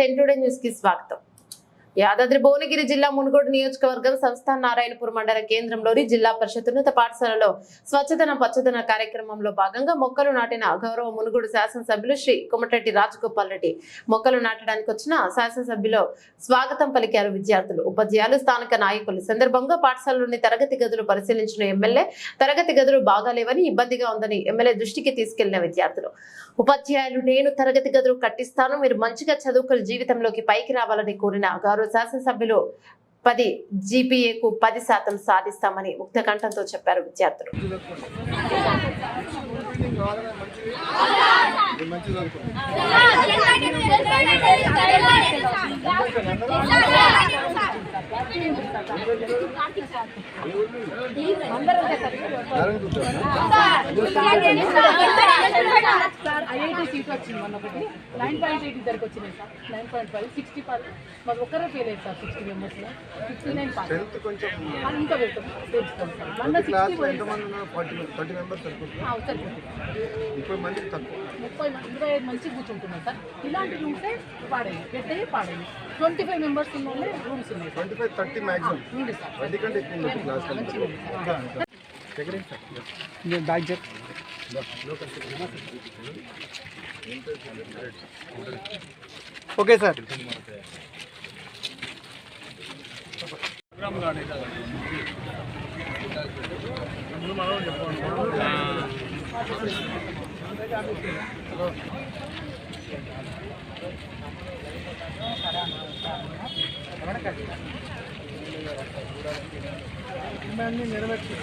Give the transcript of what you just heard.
10 today news కి స్వాగతం. యాదాద్రి భువనగిరి జిల్లా మునుగోడు నియోజకవర్గం సంస్థాన నారాయణపూర్ మండల కేంద్రంలోని జిల్లా పరిషత్ ఉన్నత పాఠశాలలో స్వచ్ఛతన పచ్చదన కార్యక్రమంలో భాగంగా మొక్కలు నాటిన గౌరవ మునుగోడు శాసనసభ్యులు శ్రీ కోమటిరెడ్డి రాజగోపాల్ రెడ్డి మొక్కలు నాటడానికి వచ్చిన శాసనసభ్యులు స్వాగతం పలికారు. విద్యార్థులు, ఉపాధ్యాయులు, స్థానిక నాయకులు సందర్భంగా పాఠశాలలోని తరగతి గదులు పరిశీలించిన ఎమ్మెల్యే తరగతి గదులు బాగాలేవని, ఇబ్బందిగా ఉందని ఎమ్మెల్యే దృష్టికి తీసుకెళ్లిన విద్యార్థులు, ఉపాధ్యాయులు నేను తరగతి గదులు కట్టిస్తాను, మీరు మంచిగా చదువుకుని జీవితంలోకి పైకి రావాలని కోరిన గౌరవ శాసనసభ్యులు 10 GPAకు 10% సాధిస్తామని ముక్త కంఠంతో చెప్పారు. విద్యార్థులు IIT సీట్ వచ్చింది మొన్న ఒకటి 9.8 ఇద్దరికి వచ్చినాయి సార్. 9.5 60 మాకు ఒక్కరే ఫెయిల్ అయ్యారు సార్. 60 మెంబర్స్ 69 పాస్ ఇంకా పెడతాం సార్. మొన్న 30 మెంబర్స్ ఇప్పుడు మంది తక్కువ 25 మంచి కూర్చుంటున్నాయి సార్. ఇలాంటివి ఉంటే పాడేది పెట్టేది పాడేది 25 మెంబర్స్ ఉన్న వాళ్ళే రూమ్స్ ఉన్నాయి. 25-30 మ్యాక్సిమం ఉంది సార్. అందుకంటే ఎక్కువ class back check okay sir. నెరవేర్చి